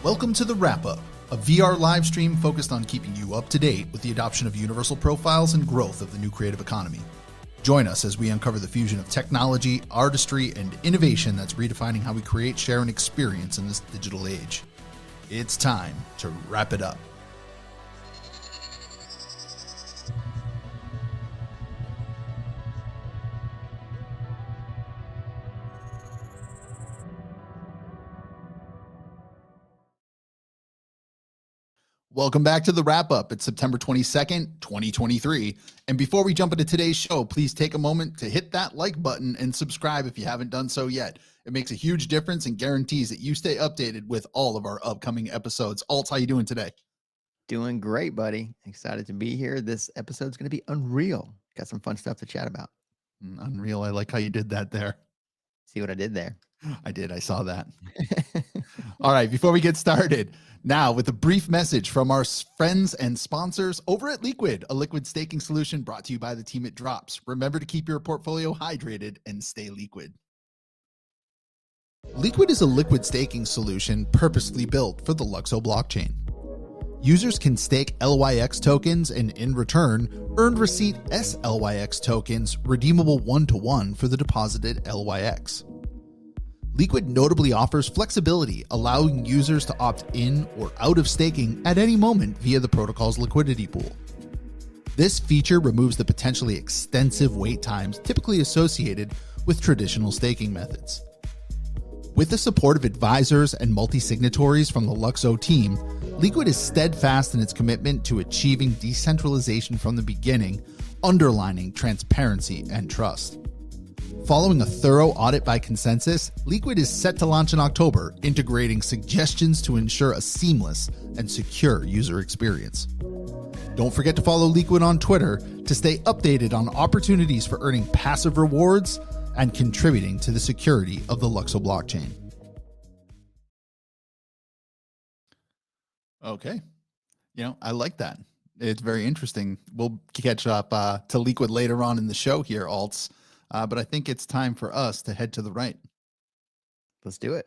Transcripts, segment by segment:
Welcome to the Wrap-Up, a VR live stream focused on keeping you up to date with the adoption of universal profiles and growth of the new creative economy. Join us as we uncover the fusion of technology, artistry, and innovation that's redefining how we create, share, and experience in this digital age. It's time to wrap it up. Welcome back to the Wrap-Up. It's September 22nd, 2023. And before we jump into today's show, please take a moment to hit that like button and subscribe if you haven't done so yet. It makes a huge difference and guarantees that you stay updated with all of our upcoming episodes. Alt, how you doing today? Doing great, buddy. Excited to be here. This episode's going to be Unreal. Got some fun stuff to chat about. Unreal. I like how you did that there. See what I did there? I did. I saw that. All right. Before we get started, now with a brief message from our friends and sponsors over at Leequid, a liquid staking solution brought to you by the team at Drops. Remember to keep your portfolio hydrated and stay liquid. Leequid is a liquid staking solution purposely built for the LUKSO blockchain. Users can stake LYX tokens and in return, earn receipt SLYX tokens redeemable one-to-one for the deposited LYX. Leequid notably offers flexibility, allowing users to opt in or out of staking at any moment via the protocol's liquidity pool. This feature removes the potentially extensive wait times typically associated with traditional staking methods. With the support of advisors and multi-signatories from the LUKSO team, Leequid is steadfast in its commitment to achieving decentralization from the beginning, underlining transparency and trust. Following a thorough audit by consensus, Leequid is set to launch in October, integrating suggestions to ensure a seamless and secure user experience. Don't forget to follow Leequid on Twitter to stay updated on opportunities for earning passive rewards and contributing to the security of the LUKSO blockchain. Okay. I like that. It's very interesting. We'll catch up to Leequid later on in the show here, Alts. But I think it's time for us to head to the right. Let's do it.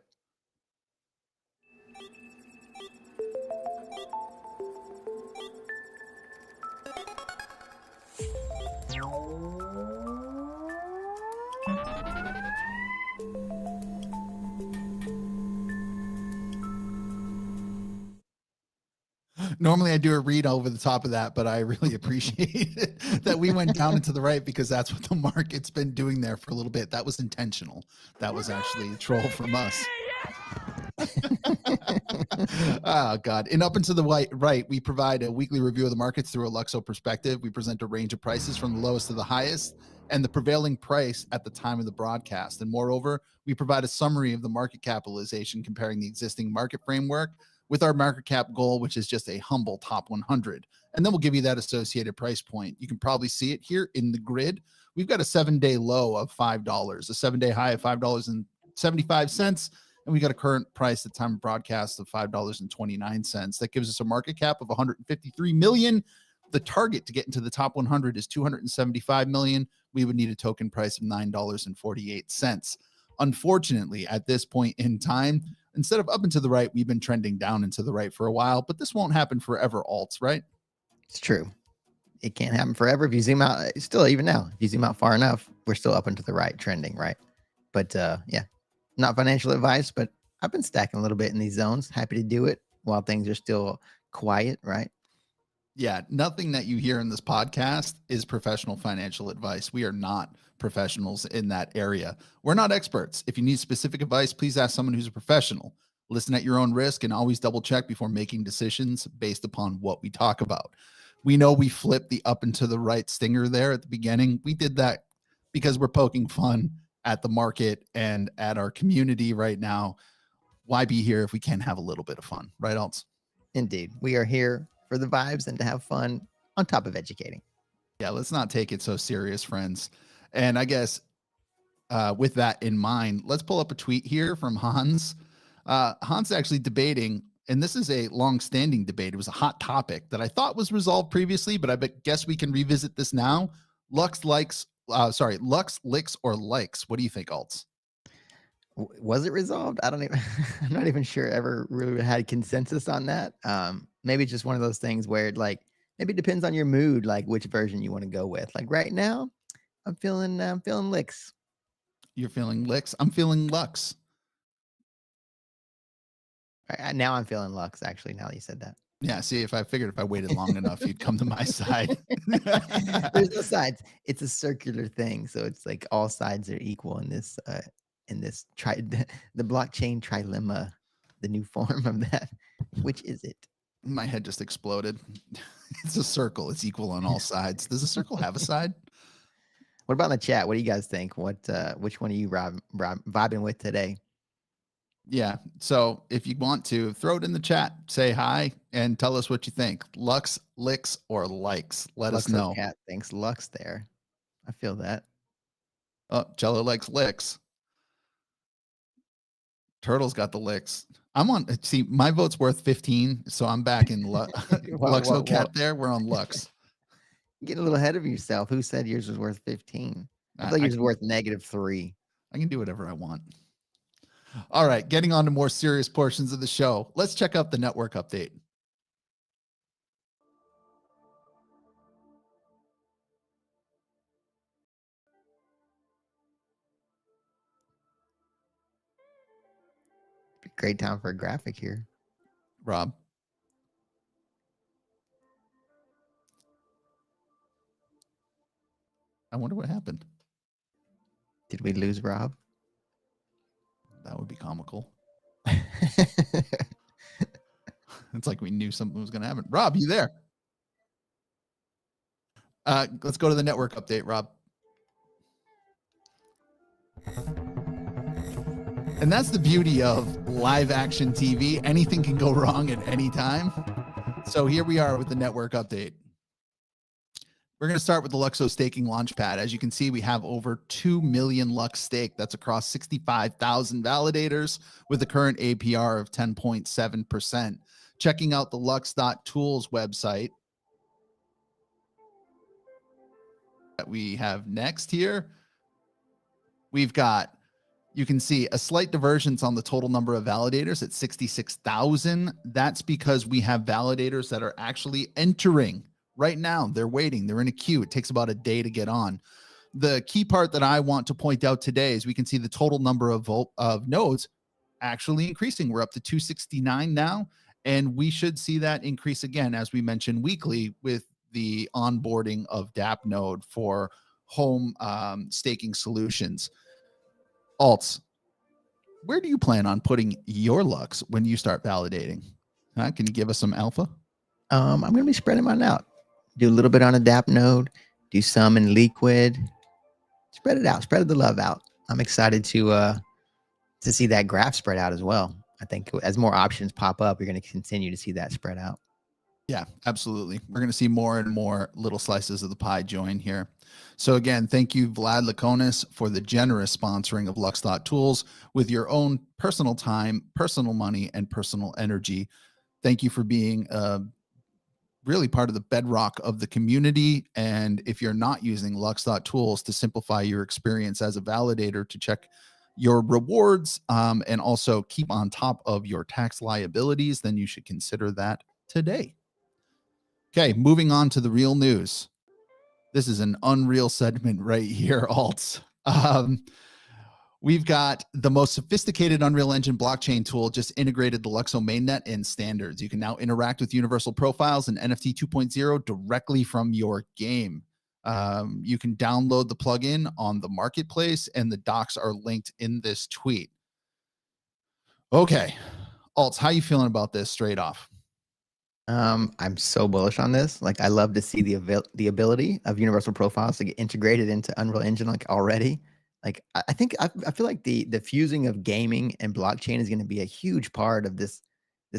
Normally I do a read over the top of that, but I really appreciate it that we went down and to the right because that's what the market's been doing there for a little bit. That was intentional. That was actually a troll from us. Oh, God. And up and to the right, we provide a weekly review of the markets through a LUKSO perspective. We present a range of prices from the lowest to the highest and the prevailing price at the time of the broadcast. And moreover, we provide a summary of the market capitalization comparing the existing market framework with our market cap goal, which is just a humble top 100. And then we'll give you that associated price point. You can probably see it here in the grid. We've got a 7-day low of $5, a 7-day high of $5.75. And we got a current price at time of broadcast of $5.29. That gives us a market cap of 153 million. The target to get into the top 100 is 275 million. We would need a token price of $9.48. Unfortunately, at this point in time, instead of up and to the right, we've been trending down and to the right for a while, but this won't happen forever, Alts, right? It's true. It can't happen forever. If you zoom out, still even now, if you zoom out far enough, we're still up and to the right trending, right? But yeah, not financial advice, but I've been stacking a little bit in these zones. Happy to do it while things are still quiet, right? Yeah, nothing that you hear in this podcast is professional financial advice. We are not professionals in that area. We're not experts. If you need specific advice, please ask someone who's a professional. Listen at your own risk and always double check before making decisions based upon what we talk about. We know we flipped the up and to the right stinger there at the beginning. We did that because we're poking fun at the market and at our community right now. Why be here if we can't have a little bit of fun, right, Alts? Indeed. We are here for the vibes and to have fun on top of educating. Yeah, let's not take it so serious, friends. And I guess with that in mind, let's pull up a tweet here from Hans. Hans actually debating, and this is a long-standing debate. It was a hot topic that I thought was resolved previously, but I guess we can revisit this now. Lux, licks, or likes. What do you think, Alts? Was it resolved? I don't even. I'm not even sure ever really had consensus on that. Maybe it's just one of those things where like maybe it depends on your mood, like which version you want to go with. Like right now, I'm feeling licks. You're feeling licks. I'm feeling lux. Now I'm feeling Lux. Actually, now that you said that. Yeah. See, if I figured if I waited long enough, you'd come to my side. There's no sides. It's a circular thing, so it's like all sides are equal in this the blockchain trilemma, the new form of that. Which is it? My head just exploded. It's a circle. It's equal on all sides. Does a circle have a side? What about in the chat? What do you guys think? Which one are you vibing with today? Yeah. So if you want to throw it in the chat, say hi and tell us what you think. Lux, licks, or likes. Let us Luxo know. Cat thinks Lux there. I feel that. Oh, Jello likes licks. Turtle's got the licks. I'm on. See, my vote's worth 15, so I'm back in Luxo Cat. There, we're on Lux. Getting a little ahead of yourself. Who said yours was worth 15? I feel like yours is worth -3. I can do whatever I want. All right, getting on to more serious portions of the show. Let's check out the network update. Great time for a graphic here. Rob. I wonder what happened. Did we lose Rob? That would be comical. It's like we knew something was going to happen. Rob, you there? Let's go to the network update, Rob. And that's the beauty of live action TV. Anything can go wrong at any time. So here we are with the network update. We're going to start with the LUKSO staking launchpad. As you can see, we have over 2 million Lux staked. That's across 65,000 validators with a current APR of 10.7%. Checking out the lux.tools website that we have next here, we've got, you can see a slight divergence on the total number of validators at 66,000. That's because we have validators that are actually entering right now. They're waiting. They're in a queue. It takes about a day to get on. The key part that I want to point out today is we can see the total number of nodes actually increasing. We're up to 269 now, and we should see that increase again, as we mentioned weekly, with the onboarding of DApp node for home staking solutions. Alts, where do you plan on putting your Lux when you start validating? Can you give us some alpha? I'm going to be spreading mine out. Do a little bit on a DApp node, do some in Leequid. Spread it out, spread the love out. I'm excited to see that graph spread out as well. I think as more options pop up, you're going to continue to see that spread out. Yeah, absolutely. We're going to see more and more little slices of the pie join here. So again, thank you, Vlad Lakonis, for the generous sponsoring of Lux.tools with your own personal time, personal money, and personal energy. Thank you for being really part of the bedrock of the community. And if you're not using Lux.tools to simplify your experience as a validator, to check your rewards and also keep on top of your tax liabilities, then you should consider that today. Okay, moving on to the real news. This is an unreal segment right here, alts. We've got the most sophisticated Unreal Engine blockchain tool just integrated the LUKSO mainnet and standards. You can now interact with universal profiles and NFT 2.0 directly from your game. You can download the plugin on the marketplace, and the docs are linked in this tweet. Okay, alts, how you feeling about this straight off? I'm so bullish on this. Like, I love to see the ability of universal profiles to get integrated into Unreal Engine like already. Like, I think I feel like the fusing of gaming and blockchain is going to be a huge part of this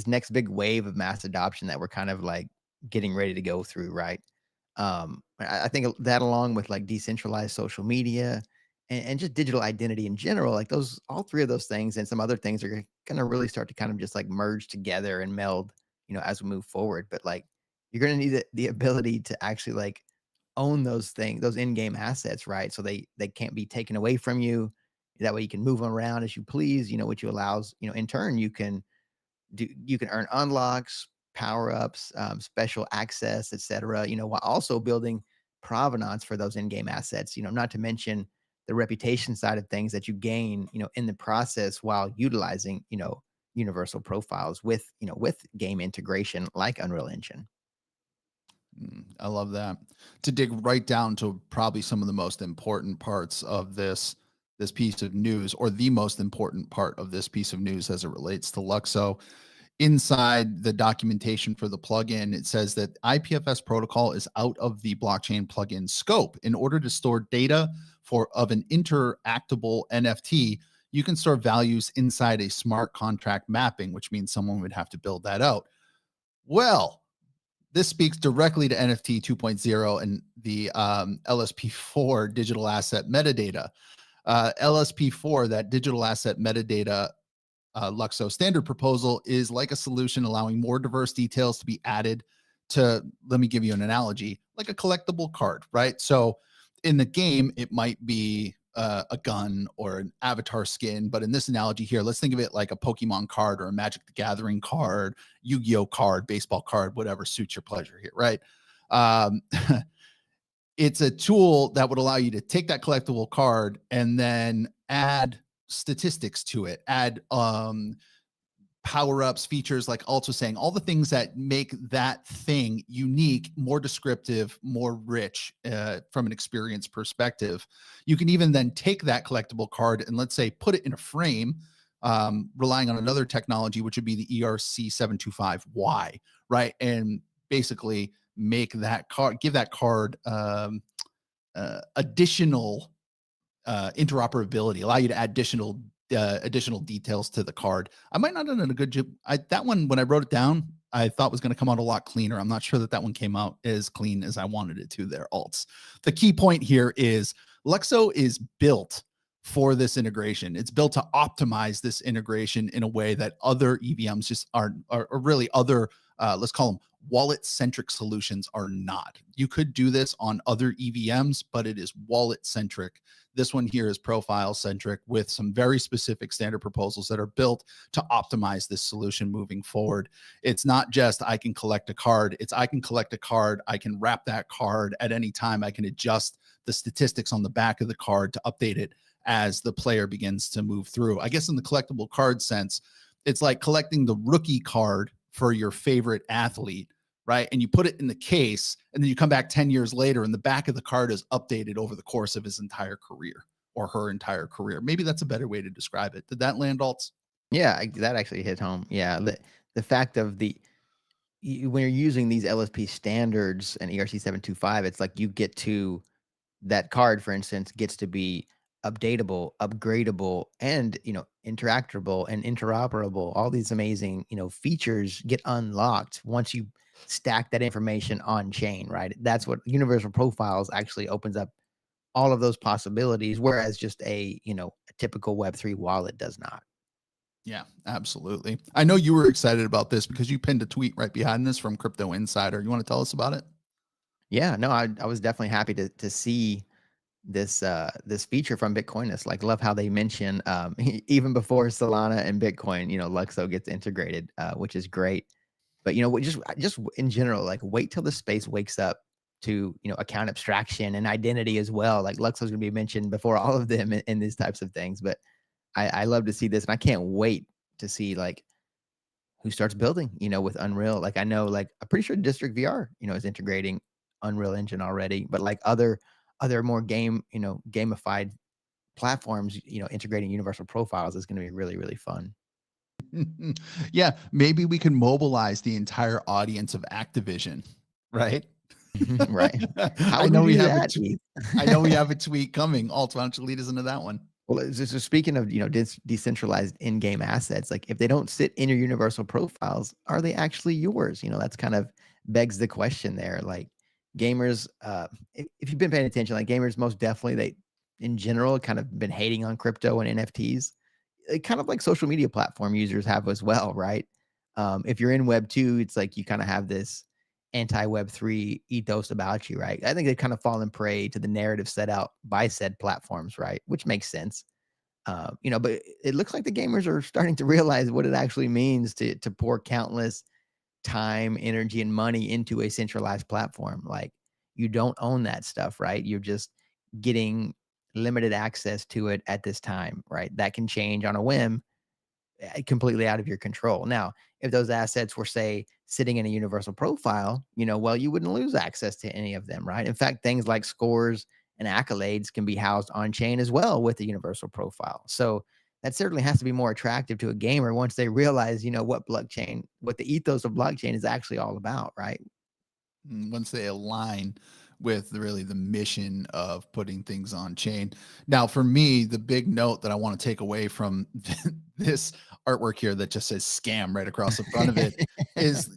next big wave of mass adoption that we're kind of like getting ready to go through, right? I think that along with like decentralized social media and just digital identity in general, like those, all three of those things and some other things are going to really start to kind of just like merge together and meld, as we move forward. But like, you're going to need the ability to actually like own those things, those in-game assets, right? So they can't be taken away from you. That way you can move them around as you please, which allows, in turn, you can earn unlocks, power-ups, special access, etc., while also building provenance for those in-game assets, not to mention the reputation side of things that you gain, in the process while utilizing, universal profiles with game integration like Unreal Engine. I love that. To dig right down to probably some of the most important parts of this piece of news, or the most important part of this piece of news as it relates to LUKSO. Inside the documentation for the plugin, it says that IPFS protocol is out of the blockchain plugin scope. In order to store data of an interactable NFT, you can store values inside a smart contract mapping, which means someone would have to build that out. Well, this speaks directly to NFT 2.0 and the LSP4 digital asset metadata. LSP4, that digital asset metadata LUKSO standard proposal, is like a solution allowing more diverse details to be added to, let me give you an analogy, like a collectible card, right? So in the game, it might be a gun or an avatar skin, but in this analogy here, let's think of it like a Pokemon card or a Magic the Gathering card, Yu-Gi-Oh card, baseball card, whatever suits your pleasure here, right? It's a tool that would allow you to take that collectible card and then add statistics to it, add power-ups, features, like also saying all the things that make that thing unique, more descriptive, more rich from an experience perspective. You can even then take that collectible card and, let's say, put it in a frame, relying on another technology, which would be the ERC725Y, right? And basically make that card, give that card additional interoperability, allow you to add additional details to the card. I might not have done a good job. That one, when I wrote it down, I thought was going to come out a lot cleaner. I'm not sure that one came out as clean as I wanted it to there, alts. The key point here is LUKSO is built for this integration. It's built to optimize this integration in a way that other EVMs just are really other, let's call them wallet-centric solutions are not. You could do this on other EVMs, but it is wallet-centric. This one here is profile-centric with some very specific standard proposals that are built to optimize this solution moving forward. It's not just I can collect a card. It's I can collect a card. I can wrap that card at any time. I can adjust the statistics on the back of the card to update it as the player begins to move through. I guess in the collectible card sense, it's like collecting the rookie card for your favorite athlete, right? And you put it in the case, and then you come back 10 years later and the back of the card is updated over the course of his entire career or her entire career. Maybe that's a better way to describe it. Did that land, alts? Yeah, that actually hit home. Yeah, the fact of when you're using these LSP standards and ERC725, it's like you get to that card, for instance, gets to be updatable, upgradable, and interactable and interoperable. All these amazing features get unlocked once you stack that information on chain, right? That's what universal profiles actually opens up, all of those possibilities, whereas just a typical Web3 wallet does not. Yeah, absolutely. I know you were excited about this because you pinned a tweet right behind this from Crypto Insider. You want to tell us about it? Yeah, no, I was definitely happy to see this feature from Bitcoinist. Like, love how they mention even before Solana and Bitcoin, LUKSO gets integrated, which is great. But just in general, like, wait till the space wakes up to account abstraction and identity as well. Like, LUKSO is going to be mentioned before all of them in these types of things. But I love to see this, and I can't wait to see like who starts building, with Unreal. Like, I know, like, I'm pretty sure District VR, is integrating Unreal Engine already, but like other more gamified platforms, integrating universal profiles is going to be really, really fun. Yeah, maybe we can mobilize the entire audience of Activision, right? Right. How I would know we we do have that, Keith? I know we have a tweet coming. Alt, why don't you lead us into that one? Well, so speaking of decentralized in-game assets, like, if they don't sit in your universal profiles, are they actually yours? That's kind of begs the question there. Like, gamers, if you've been paying attention, like, gamers most definitely, they in general kind of been hating on crypto and NFTs, kind of like social media platform users have as well, right? If you're in Web 2, it's like you kind of have this anti-Web 3 ethos about you, right? I think they kind of fallen prey to the narrative set out by said platforms, right? Which makes sense. But it looks like the gamers are starting to realize what it actually means to pour countless time, energy, and money into a centralized platform. Like, you don't own that stuff, right? You're just getting limited access to it at this time, right? That can change on a whim, completely out of your control. Now, if those assets were, say, sitting in a universal profile, well, you wouldn't lose access to any of them, right? In fact, things like scores and accolades can be housed on chain as well with the universal profile. So that certainly has to be more attractive to a gamer once they realize, what the ethos of blockchain is actually all about, right? Once they align with really the mission of putting things on chain. Now, for me, the big note that I want to take away from this artwork here that just says scam right across the front of it is,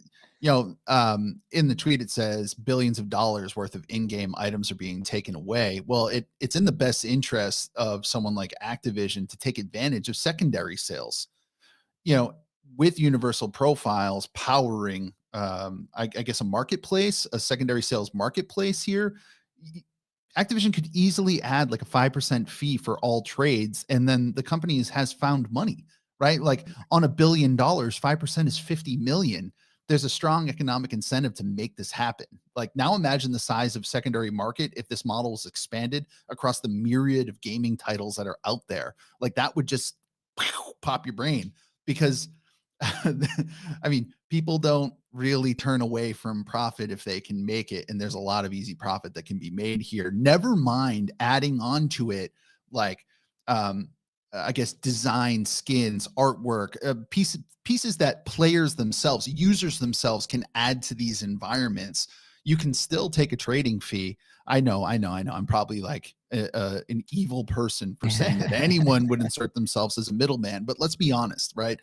in the tweet, it says billions of dollars worth of in-game items are being taken away. Well, it's in the best interest of someone like Activision to take advantage of secondary sales, you know, with universal profiles powering, I guess, a marketplace, a secondary sales marketplace here. Activision could easily add like a 5% fee for all trades, and then the company has found money, right? Like on $1 billion, 5% is 50 million. There's a strong economic incentive to make this happen. Like, now imagine the size of secondary market if this model was expanded across the myriad of gaming titles that are out there. Like, that would just pop your brain, because I mean, people don't really turn away from profit if they can make it. And there's a lot of easy profit that can be made here. Never mind adding on to it, like, I guess, design, skins, artwork, pieces that players themselves, users themselves can add to these environments. You can still take a trading fee. I know. I'm probably like an evil person for saying that anyone would insert themselves as a middleman, but let's be honest, right?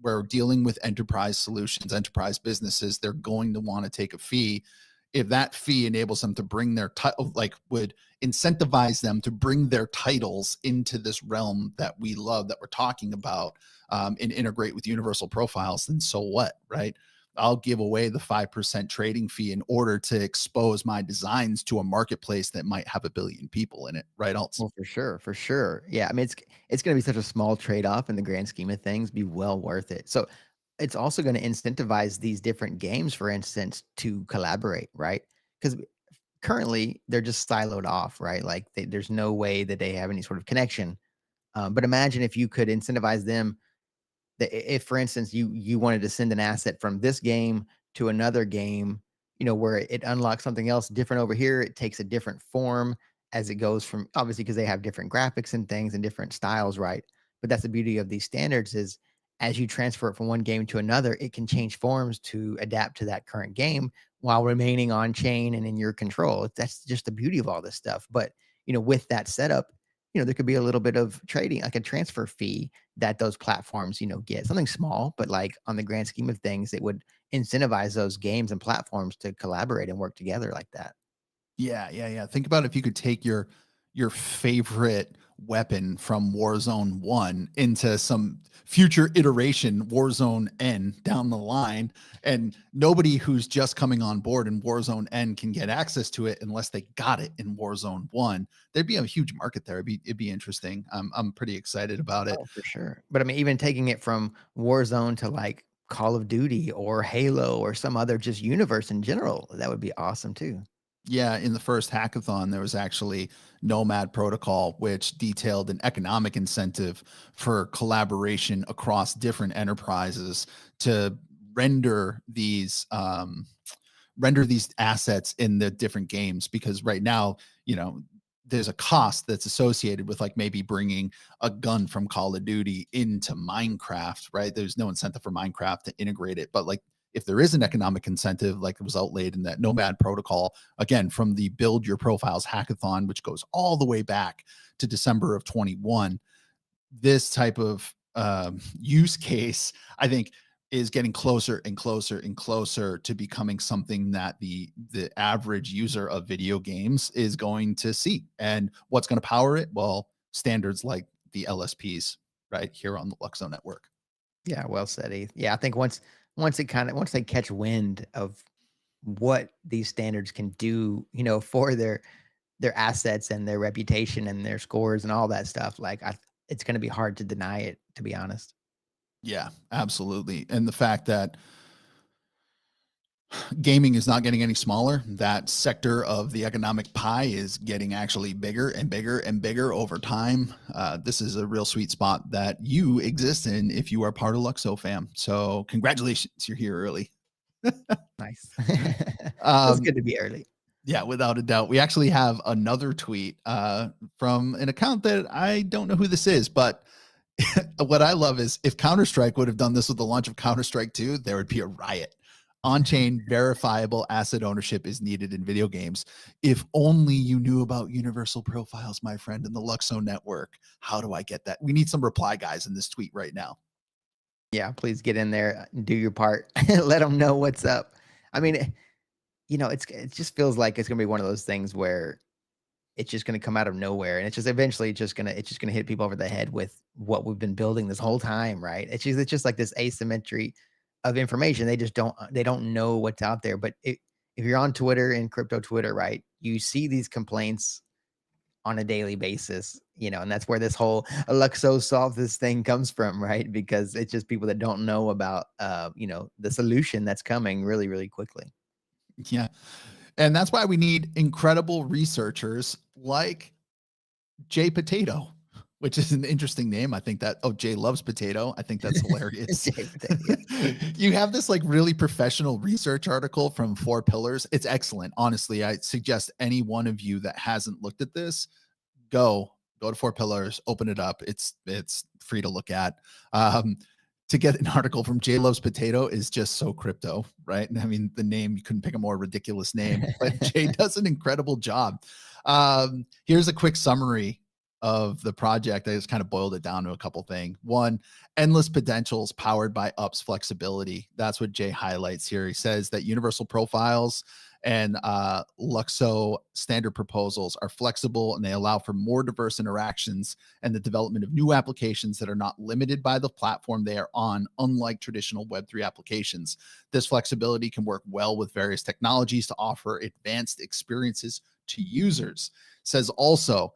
We're dealing with enterprise solutions, enterprise businesses. They're going to want to take a fee. If that fee enables them to bring their title, like, would incentivize them to bring their titles into this realm that we love, that we're talking about, and integrate with universal profiles, then so what, right? I'll give away the 5% trading fee in order to expose my designs to a marketplace that might have 1 billion people in it, right? Else. Well, for sure, for sure. Yeah, I mean, it's going to be such a small trade off in the grand scheme of things, be well worth it. So it's also going to incentivize these different games, for instance, to collaborate, right? Because currently they're just siloed off, right? Like, there's no way that they have any sort of connection. But imagine if you could incentivize them, if, for instance, you wanted to send an asset from this game to another game, where it unlocks something else different over here, it takes a different form as it goes from, obviously, because they have different graphics and things and different styles, right? But that's the beauty of these standards, is as you transfer it from one game to another, it can change forms to adapt to that current game while remaining on chain and in your control. That's just the beauty of all this stuff. But with that setup, there could be a little bit of trading, like a transfer fee that those platforms, get something small, but like on the grand scheme of things, it would incentivize those games and platforms to collaborate and work together like that. Yeah. Think about if you could take your favorite weapon from Warzone 1 into some future iteration Warzone N down the line, and nobody who's just coming on board in Warzone N can get access to it unless they got it in Warzone 1. There'd be a huge market there. It'd be interesting. I'm pretty excited about it. Oh, for sure. But I mean, even taking it from Warzone to like Call of Duty or Halo or some other just universe in general, that would be awesome too. Yeah, in the first hackathon, there was actually Nomad Protocol, which detailed an economic incentive for collaboration across different enterprises to render these assets in the different games. Because right now, there's a cost that's associated with, like, maybe bringing a gun from Call of Duty into Minecraft, right? There's no incentive for Minecraft to integrate it, but like, if there is an economic incentive, like it was outlaid in that Nomad Protocol, again, from the Build Your Profiles hackathon, which goes all the way back to December of 21, this type of use case, I think, is getting closer and closer and closer to becoming something that the average user of video games is going to see. And what's going to power it? Well, standards like the LSPs right here on the LUKSO network. Yeah, well said, Eth. Yeah, I think once they catch wind of what these standards can do, for their assets and their reputation and their scores and all that stuff, like, it's going to be hard to deny it, to be honest. Yeah, absolutely. And the fact that gaming is not getting any smaller, that sector of the economic pie is getting actually bigger and bigger and bigger over time. This is a real sweet spot that you exist in if you are part of LUKSO fam. So congratulations, you're here early. Nice. It's good to be early. Yeah, without a doubt. We actually have another tweet from an account that I don't know who this is, but what I love is if Counter-Strike would have done this with the launch of Counter-Strike 2, there would be a riot. On-chain verifiable asset ownership is needed in video games. If only you knew about universal profiles, my friend, in the LUKSO network. How do I get that? We need some reply guys in this tweet right now. Yeah, please get in there, do your part, let them know what's up. I mean, you know, it just feels like it's gonna be one of those things where it's just gonna come out of nowhere, and it's just eventually it's just gonna hit people over the head with what we've been building this whole time, right? It's just like this asymmetry of information. They don't know what's out there. But if you're on Twitter and crypto Twitter, right, you see these complaints on a daily basis, you know, and that's where this whole LUKSO solve this thing comes from, right? Because it's just people that don't know about you know, the solution that's coming really, really quickly. Yeah. And that's why we need incredible researchers like Jay Potato, which is an interesting name. I think that, oh, Jay loves potato. I think that's hilarious. Jay Potato, yeah. You have this like really professional research article from Four Pillars. It's excellent. Honestly, I suggest any one of you that hasn't looked at this, go to Four Pillars, open it up. It's free to look at. To get an article from Jay Loves Potato is just so crypto, right? I mean, the name, you couldn't pick a more ridiculous name, but Jay does an incredible job. Here's a quick summary of the project. I just kind of boiled it down to a couple things. One, endless potentials powered by UPS flexibility. That's what Jay highlights here. He says that universal profiles and LUKSO standard proposals are flexible, and they allow for more diverse interactions and the development of new applications that are not limited by the platform they are on, unlike traditional Web3 applications. This flexibility can work well with various technologies to offer advanced experiences to users. Says also,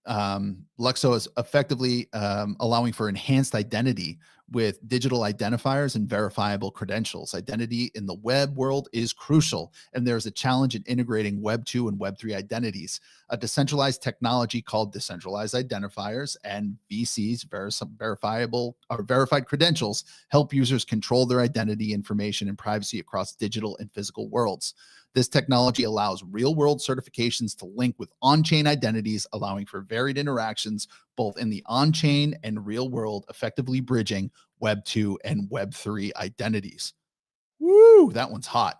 LUKSO is effectively allowing for enhanced identity with digital identifiers and verifiable credentials. Identity in the web world is crucial, and there's a challenge in integrating Web 2 and Web 3 identities. A decentralized technology called decentralized identifiers and VCs, verifiable or verified credentials, help users control their identity information and privacy across digital and physical worlds. This technology allows real-world certifications to link with on-chain identities, allowing for varied interactions both in the on-chain and real world, effectively bridging Web 2 and Web 3 identities. Woo, that one's hot.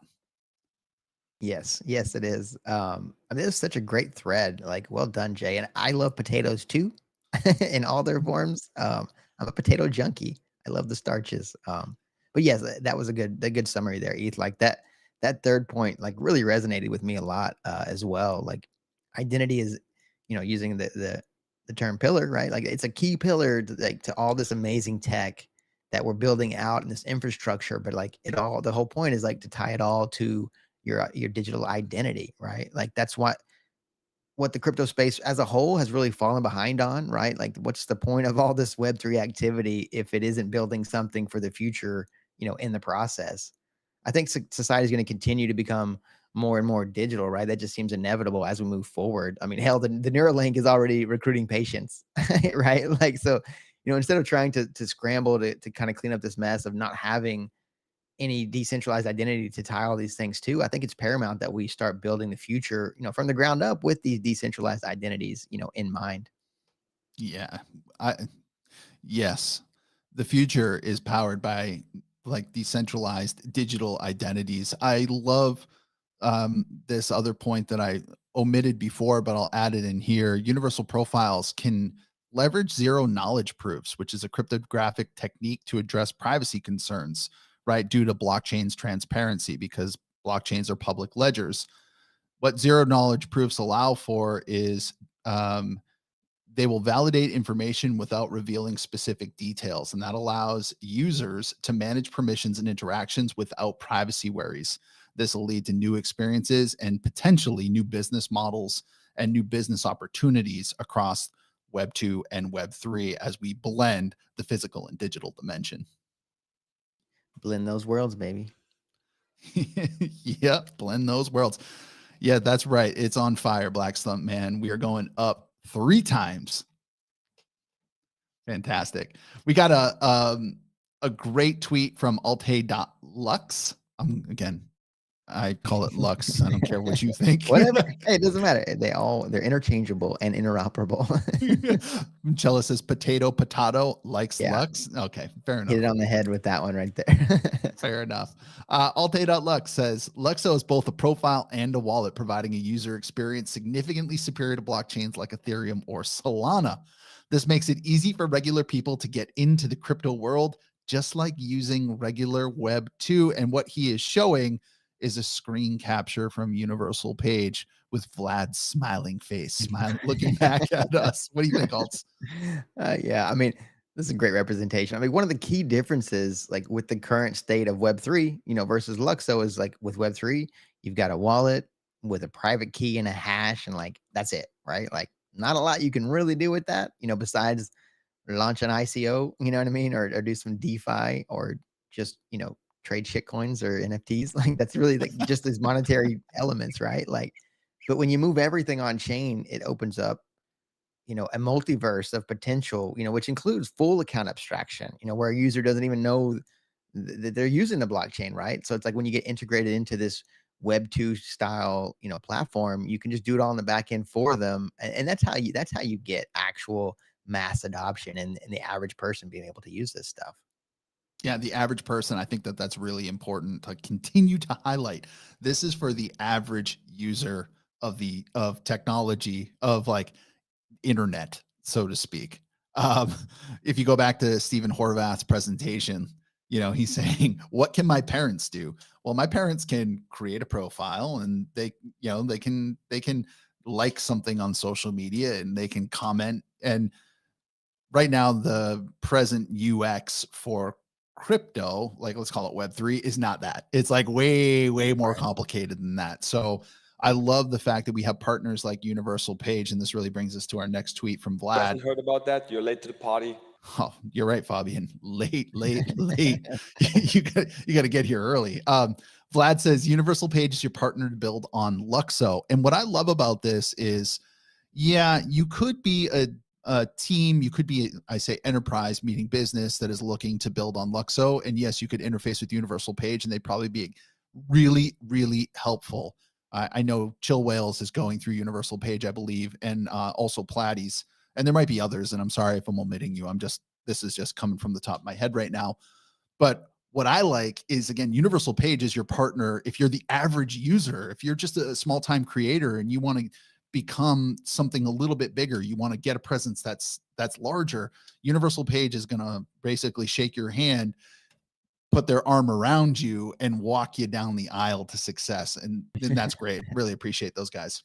Yes, yes, it is. I mean, it's such a great thread. Like, well done, Jay. And I love potatoes too, in all their forms. I'm a potato junkie. I love the starches. But yes, that was a good summary there, Eth. Like that third point, like really resonated with me a lot as well. Like, identity is, you know, using the term pillar, right? Like, it's a key pillar to, like, to all this amazing tech that we're building out in this infrastructure. But like, the whole point is like to tie it all to your digital identity, right? Like, that's what the crypto space as a whole has really fallen behind on, right? Like, what's the point of all this Web3 activity if it isn't building something for the future, you know, in the process? I think society is going to continue to become more and more digital, right? That just seems inevitable as we move forward. I mean, hell, the Neuralink is already recruiting patients, right? Like, so, you know, instead of trying to scramble to kind of clean up this mess of not having any decentralized identity to tie all these things to, I think it's paramount that we start building the future, you know, from the ground up with these decentralized identities, you know, in mind. Yeah. I Yes. The future is powered by like decentralized digital identities. I love this other point that I omitted before, but I'll add it in here. Universal profiles can leverage zero knowledge proofs, which is a cryptographic technique to address privacy concerns, right? Due to blockchain's transparency, because blockchains are public ledgers. What zero knowledge proofs allow for is they will validate information without revealing specific details, and that allows users to manage permissions and interactions without privacy worries. This will lead to new experiences and potentially new business models and new business opportunities across Web 2 and Web 3 as we blend the physical and digital dimension. Blend those worlds, baby. Yep, blend those worlds. Yeah, that's right. It's on fire, Black Slump Man. We are going up 3 times. Fantastic. We got a great tweet from Alte.lux. Again, I call it Lux. I don't care what you think. Whatever. Hey, it doesn't matter. They're interchangeable and interoperable. Chella says potato likes Yeah. Lux. Okay, fair enough. Hit it on the head with that one right there. Fair enough. Alte.lux says LUKSO is both a profile and a wallet, providing a user experience significantly superior to blockchains like Ethereum or Solana. This makes it easy for regular people to get into the crypto world, just like using regular Web 2. And what he is showing is a screen capture from Universal Page with Vlad's smiling face, looking back at us. What do you think, Alts? Yeah, I mean, this is a great representation. I mean, one of the key differences, like with the current state of Web3, versus LUKSO is like with Web3, you've got a wallet with a private key and a hash, and like that's it, right? Like not a lot you can really do with that, besides launch an ICO, you know what I mean, or do some DeFi, or just trade shit coins or NFTs. Like that's really like just these monetary elements, right? Like, but when you move everything on chain, it opens up a multiverse of potential, which includes full account abstraction, where a user doesn't even know that they're using the blockchain, right? So it's like when you get integrated into this Web 2 style, platform, you can just do it all in the back end for them. And that's how you get actual mass adoption and the average person being able to use this stuff. Yeah, the average person, I think that's really important to continue to highlight. This is for the average user of technology, of like internet, so to speak. If you go back to Stephen Horvath's presentation, he's saying, what can my parents do? Well, my parents can create a profile, and they can like something on social media, and they can comment. And right now, the present UX for crypto, like let's call it Web3, is not that. It's like way more complicated than that. So I love the fact that we have partners like Universal Page, and this really brings us to our next tweet from Vlad. Hasn't heard about that. You're late to the party. Oh, you're right, Fabian. Late. you got to get here early. Vlad says Universal Page is your partner to build on LUKSO. And what I love about this is, yeah, you could be a team, you could be, I say, enterprise, meaning business, that is looking to build on LUKSO. And yes, you could interface with Universal Page, and they'd probably be really helpful. I know Chill Whales is going through Universal Page, I believe, and also Platy's, and there might be others. And I'm sorry if I'm omitting you. This is just coming from the top of my head right now. But what I like is, again, Universal Page is your partner. If you're the average user, if you're just a small time creator and you want to become something a little bit bigger, you want to get a presence that's larger, Universal Page is going to basically shake your hand, put their arm around you, and walk you down the aisle to success. And that's great. Really appreciate those guys.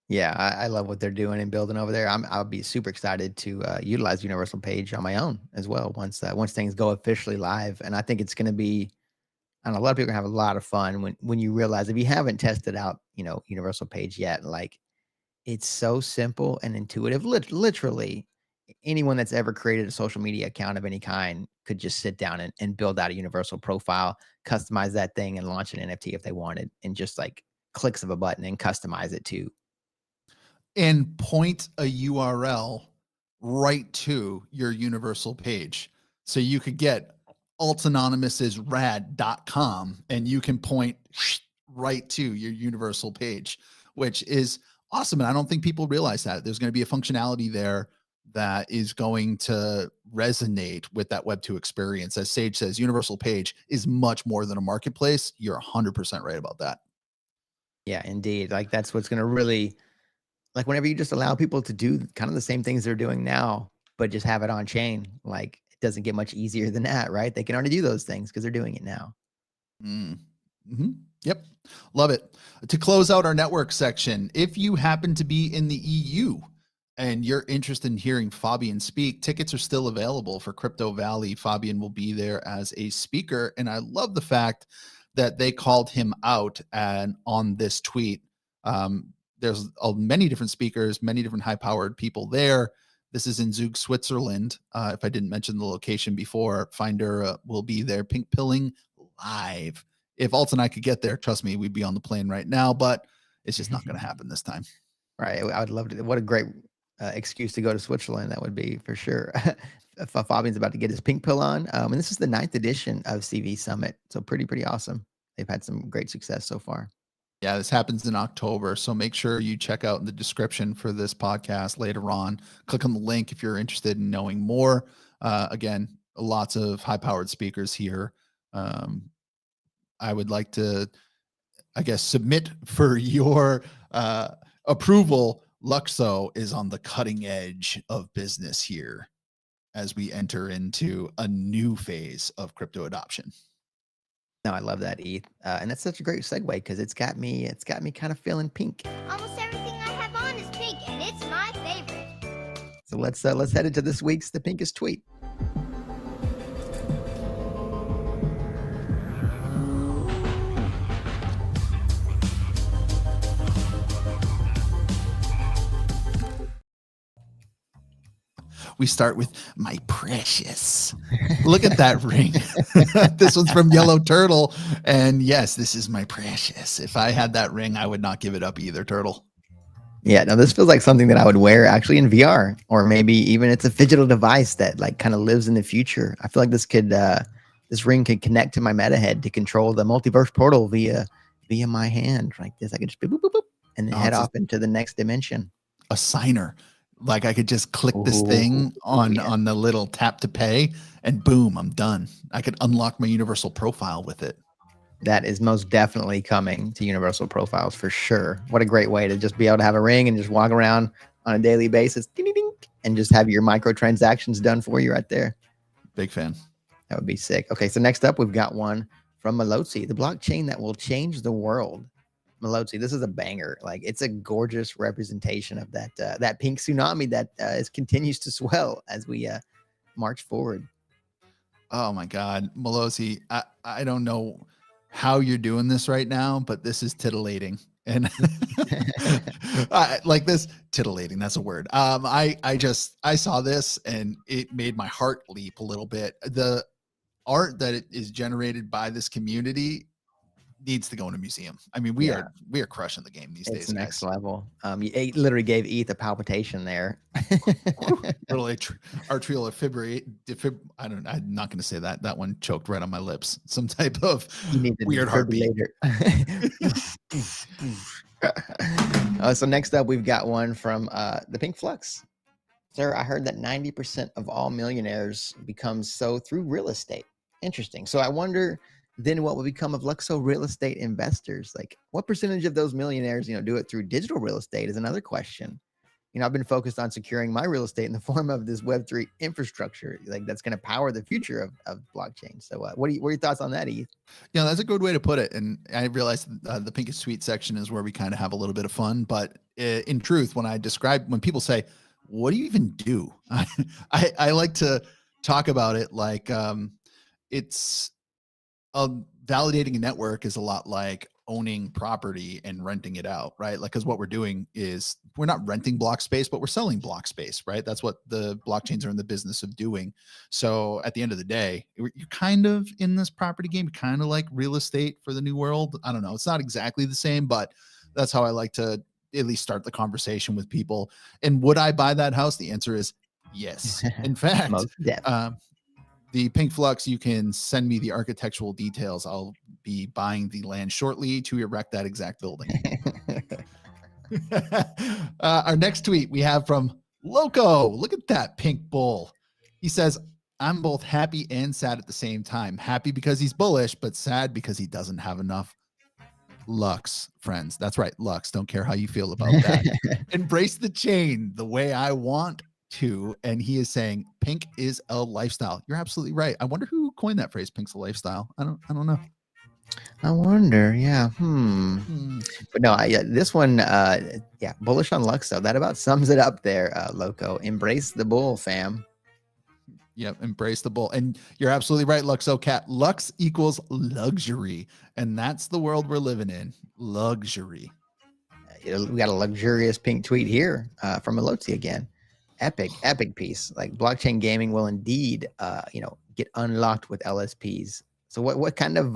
Yeah, I love what they're doing and building over there. I'll be super excited to utilize Universal Page on my own as well once things go officially live. And I think it's going to be, I don't know, a lot of people are going to have a lot of fun when you realize, if you haven't tested out, Universal Page yet, like it's so simple and intuitive. Literally, anyone that's ever created a social media account of any kind could just sit down and build out a universal profile, customize that thing, and launch an NFT if they wanted, and just like clicks of a button and customize it too. And point a URL right to your Universal Page. So you could get altanonymousisrad.com, and you can point right to your Universal Page, which is awesome. And I don't think people realize that there's going to be a functionality there that is going to resonate with that Web 2 experience. As Sage says, Universal Page is much more than a marketplace. You're 100% right about that. Yeah, indeed. Like that's what's going to really, like whenever you just allow people to do kind of the same things they're doing now, but just have it on chain, like it doesn't get much easier than that, right? They can already do those things because they're doing it now. Mm-hmm. Yep. Love it. To close out our network section, if you happen to be in the EU and you're interested in hearing Fabian speak, tickets are still available for Crypto Valley. Fabian will be there as a speaker. And I love the fact that they called him out on this tweet. There's many different speakers, many different high-powered people there. This is in Zug, Switzerland. If I didn't mention the location before, Finder will be there pink pilling live. If Alt and I could get there, trust me, we'd be on the plane right now, but it's just not going to happen this time. Right. I would love to. What a great excuse to go to Switzerland that would be for sure. Fabian's about to get his pink pill on. And this is the 9th edition of CV Summit. So pretty awesome. They've had some great success so far. Yeah, this happens in October. So make sure you check out in the description for this podcast later on. Click on the link if you're interested in knowing more. Again, lots of high-powered speakers here. I would like to, I guess, submit for your approval. LUKSO is on the cutting edge of business here as we enter into a new phase of crypto adoption. No, I love that, ETH. And that's such a great segue because it's got me kind of feeling pink. Almost everything I have on is pink, and it's my favorite. So let's head into this week's The Pinkest Tweet. We start with my precious. Look at that ring. This one's from Yellow Turtle. And yes, this is my precious. If I had that ring, I would not give it up either, Turtle. Yeah, no, this feels like something that I would wear actually in VR, or maybe even it's a digital device that like kind of lives in the future. I feel like this ring could connect to my meta head to control the multiverse portal via my hand like this. I could just boop, boop, boop, boop, and then head off into the next dimension. A signer. Like I could just click this thing on the little tap to pay and boom, I'm done. I could unlock my universal profile with it. That is most definitely coming to universal profiles for sure. What a great way to just be able to have a ring and just walk around on a daily basis ding, ding, ding, and just have your microtransactions done for you right there. Big fan. That would be sick. Okay, so next up, we've got one from Melotzi, the blockchain that will change the world. Melotzi, this is a banger. Like it's a gorgeous representation of that pink tsunami that continues to swell as we march forward. Oh my God, Melotzi, I don't know how you're doing this right now, but this is titillating. And like this titillating, that's a word. I saw this and it made my heart leap a little bit. The art that is generated by this community needs to go in a museum. I mean, we are crushing the game these days. It's next level. It literally gave ETH a palpitation there. Little arterial I'm not going to say that. That one choked right on my lips. Some type of weird heartbeat. So next up, we've got one from the Pink Flux. Sir, I heard that 90% of all millionaires become so through real estate. Interesting. So I wonder then what will become of LUKSO real estate investors? Like what percentage of those millionaires, do it through digital real estate is another question. I've been focused on securing my real estate in the form of this Web3 infrastructure, like that's going to power the future of blockchain. So what are your thoughts on that, ETH? Yeah, that's a good way to put it. And I realized the Pinkest Tweet section is where we kind of have a little bit of fun. But in truth, when people say, what do you even do? I like to talk about it like it's validating a network is a lot like owning property and renting it out, right? Like, because what we're doing is we're not renting block space, but we're selling block space, right? That's what the blockchains are in the business of doing. So at the end of the day, you're kind of in this property game, kind of like real estate for the new world. I don't know. It's not exactly the same, but that's how I like to at least start the conversation with people. And would I buy that house? The answer is yes. In fact, the Pink Flux, you can send me the architectural details. I'll be buying the land shortly to erect that exact building. Our next tweet we have from Loco. Look at that pink bull. He says, I'm both happy and sad at the same time. Happy because he's bullish, but sad because he doesn't have enough Lux, friends. That's right, Lux. Don't care how you feel about that. Embrace the chain the way I want to. And he is saying pink is a lifestyle. You're absolutely right. I wonder who coined that phrase, pink's a lifestyle. I don't know. I wonder. Yeah. But no, this one, bullish on LUKSO. That about sums it up there, Loco. Embrace the bull, fam. Yep, embrace the bull. And you're absolutely right, Luxo Cat. Lux equals luxury. And that's the world we're living in. Luxury. We got a luxurious pink tweet here from Melotzi again. epic piece. Like blockchain gaming will indeed, get unlocked with LSPs. So what kind of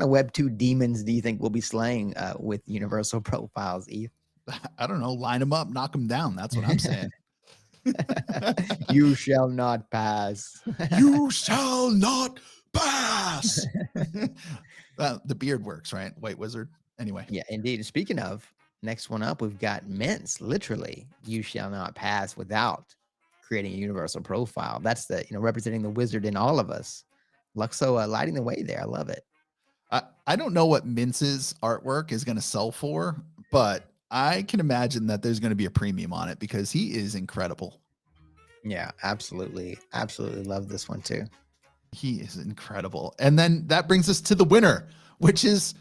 Web 2 demons do you think we'll be slaying with universal profiles, Eve? I don't know. Line them up, knock them down. That's what I'm saying. You shall not pass. You shall not pass. The beard works, right? White wizard. Anyway. Yeah, indeed. Speaking of, next one up, we've got mints. Literally, you shall not pass without creating a universal profile. That's the, representing the wizard in all of us. LUKSO lighting the way there. I love it. I don't know what Mince's artwork is going to sell for, but I can imagine that there's going to be a premium on it because he is incredible. Yeah, absolutely. Absolutely love this one too. He is incredible. And then that brings us to the winner, which is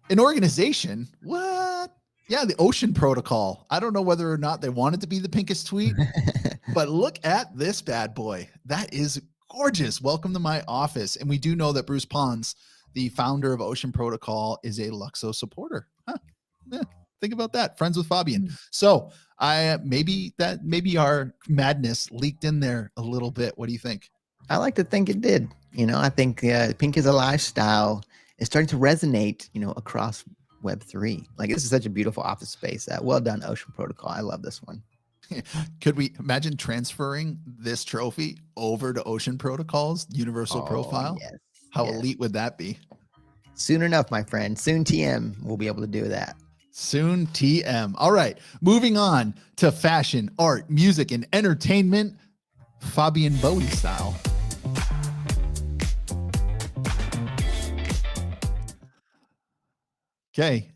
an organization. What? Yeah, the Ocean Protocol. I don't know whether or not they wanted to be the Pinkest Tweet, but look at this bad boy. That is gorgeous. Welcome to my office. And we do know that Bruce Pons, the founder of Ocean Protocol, is a LUKSO supporter. Huh. Yeah, think about that. Friends with Fabian. So maybe our madness leaked in there a little bit. What do you think? I like to think it did. I think pink is a lifestyle is starting to resonate, across Web3. Like, this is such a beautiful office space. Well done, Ocean Protocol. I love this one. Could we imagine transferring this trophy over to Ocean Protocol's universal profile? Yes, How elite would that be? Soon enough, my friend. Soon TM will be able to do that. Soon TM. All right. Moving on to fashion, art, music, and entertainment. Fabian Bowie style. Okay.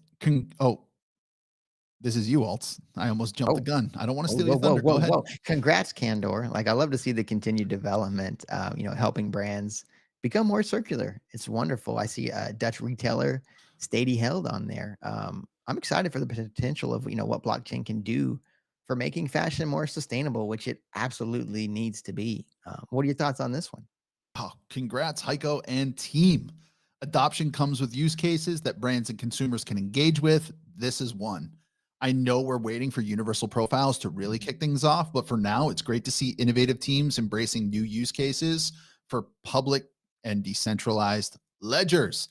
This is you, Alts. I almost jumped the gun. I don't want to steal your thunder. Go ahead. Congrats, Candor. Like, I love to see the continued development, helping brands become more circular. It's wonderful. I see a Dutch retailer, Stady Held, on there. I'm excited for the potential of, what blockchain can do for making fashion more sustainable, which it absolutely needs to be. What are your thoughts on this one? Oh, congrats, Heiko and team. Adoption comes with use cases that brands and consumers can engage with. This is one. I know we're waiting for universal profiles to really kick things off, but for now, it's great to see innovative teams embracing new use cases for public and decentralized ledgers.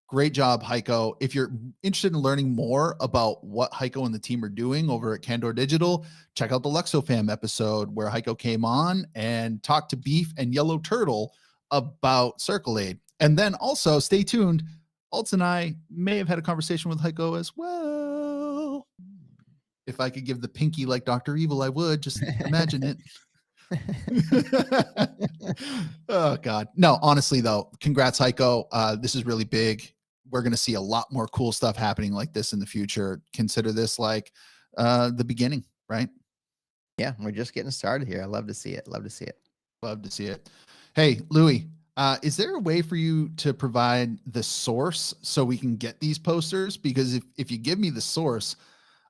Great job, Heiko. If you're interested in learning more about what Heiko and the team are doing over at Candor Digital, check out the LUKSO F.A.M.E episode where Heiko came on and talked to Beef and Yellow Turtle about Circulate. And then also stay tuned. Alts and I may have had a conversation with Heiko as well. If I could give the pinky like Dr. Evil, I would. Just imagine it. Oh, God. No, honestly, though, congrats, Heiko. This is really big. We're going to see a lot more cool stuff happening like this in the future. Consider this like the beginning, right? Yeah, we're just getting started here. I love to see it. Love to see it. Love to see it. Hey, Louis, is there a way for you to provide the source so we can get these posters? Because if you give me the source,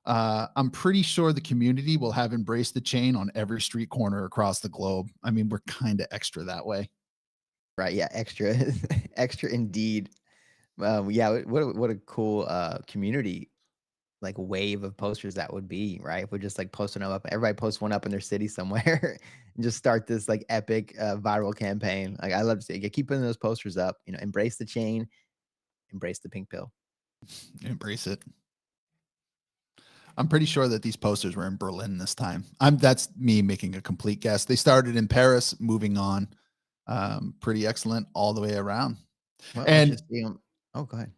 I'm pretty sure the community will have embraced the chain on every street corner across the globe. I mean, we're kind of extra that way. Right. Yeah. Extra, extra indeed. Yeah. What a cool community, like, wave of posters that would be, right? If we're just like posting them up, everybody posts one up in their city somewhere and just start this like epic viral campaign. Like, I love to see it. Keep putting those posters up, embrace the chain, embrace the pink pill. Embrace it. I'm pretty sure that these posters were in Berlin this time. That's me making a complete guess. They started in Paris, moving on. Pretty excellent all the way around. Well, and oh, go ahead.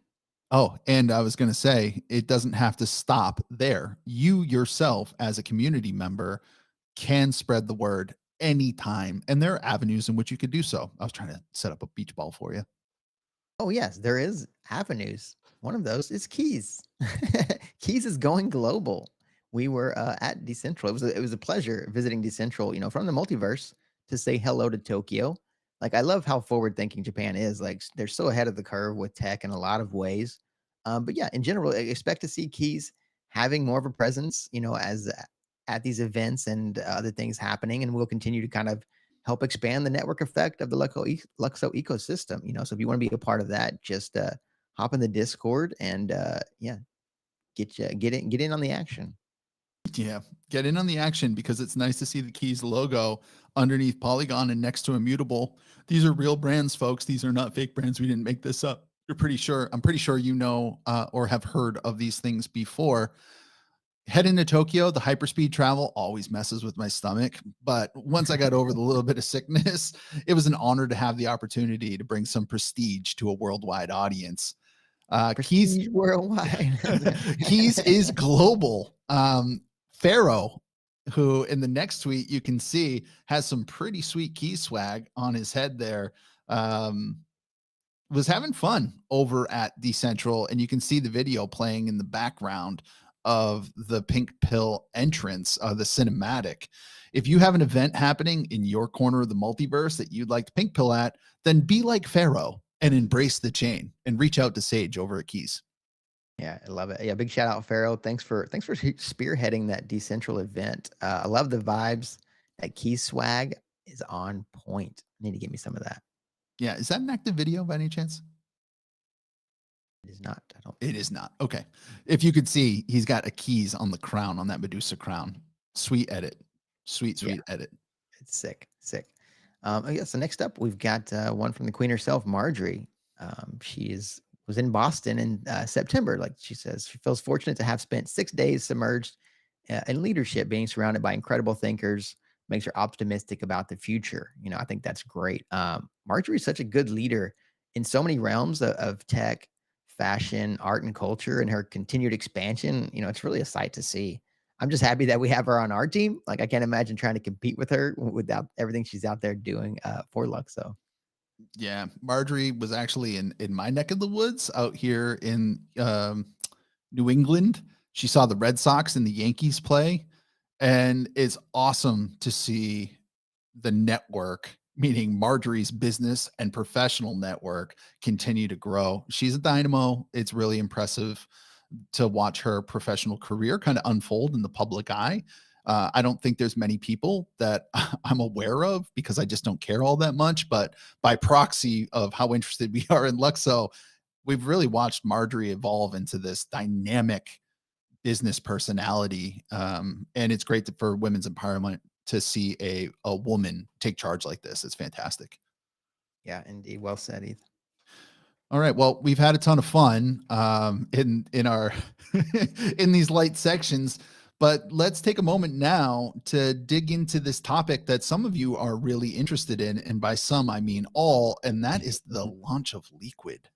Oh, and I was going to say, it doesn't have to stop there. You yourself, as a community member, can spread the word anytime. And there are avenues in which you could do so. I was trying to set up a beach ball for you. Oh, yes, there is avenues. One of those is KEEZ. KEEZ is going global. We were at Decentral. It was a pleasure visiting Decentral, from the multiverse, to say hello to Tokyo. Like, I love how forward thinking Japan is. Like, they're so ahead of the curve with tech in a lot of ways. But yeah, in general, I expect to see KEEZ having more of a presence, as at these events and other things happening, and we'll continue to kind of help expand the network effect of the LUKSO ecosystem. So if you want to be a part of that, just hop in the Discord and get in on the action. Yeah, get in on the action because it's nice to see the KEEZ logo underneath Polygon and next to Immutable. These are real brands, folks. These are not fake brands. We didn't make this up. I'm pretty sure you know or have heard of these things before. Heading to Tokyo, the hyperspeed travel always messes with my stomach. But once I got over the little bit of sickness, it was an honor to have the opportunity to bring some prestige to a worldwide audience. KEEZ Prestige worldwide. KEEZ is global. Pharaoh, who in the next tweet you can see has some pretty sweet KEEZ swag on his head there, was having fun over at Decentral, and you can see the video playing in the background of the Pink Pill entrance, the cinematic. If you have an event happening in your corner of the multiverse that you'd like to Pink Pill at, then be like Pharaoh and embrace the chain and reach out to Sage over at KEEZ. Yeah, I love it. Yeah, big shout out, Pharaoh. Thanks for spearheading that Decentral event. I love the vibes. That KEEZ swag is on point. I need to get me some of that. Yeah, is that an active video by any chance? It is not. I don't. It is not. Okay. If you could see, he's got a KEEZ on the crown, on that Medusa crown. Sweet edit. Sweet edit. It's sick. Yeah, so next up, we've got one from the queen herself, Marjorie. She was in Boston in September. Like she says, she feels fortunate to have spent 6 days submerged in leadership, being surrounded by incredible thinkers, makes her optimistic about the future. I think that's great. Marjorie is such a good leader in so many realms of tech, fashion, art, and culture, and her continued expansion. It's really a sight to see. I'm just happy that we have her on our team. Like, I can't imagine trying to compete with her without everything she's out there doing for LUKSO. Yeah, Marjorie was actually in my neck of the woods out here in New England. She saw the Red Sox and the Yankees play, and it's awesome to see the network, meaning Marjorie's business and professional network, continue to grow. She's a dynamo. It's really impressive to watch her professional career kind of unfold in the public eye. I don't think there's many people that I'm aware of because I just don't care all that much. But by proxy of how interested we are in LUKSO, we've really watched Marjorie evolve into this dynamic business personality. And it's great for women's empowerment to see a woman take charge like this. It's fantastic. Yeah, indeed. Well said, Ethan. All right. Well, we've had a ton of fun in our in these light sections, but let's take a moment now to dig into this topic that some of you are really interested in, and by some I mean all, and that is the launch of Leequid.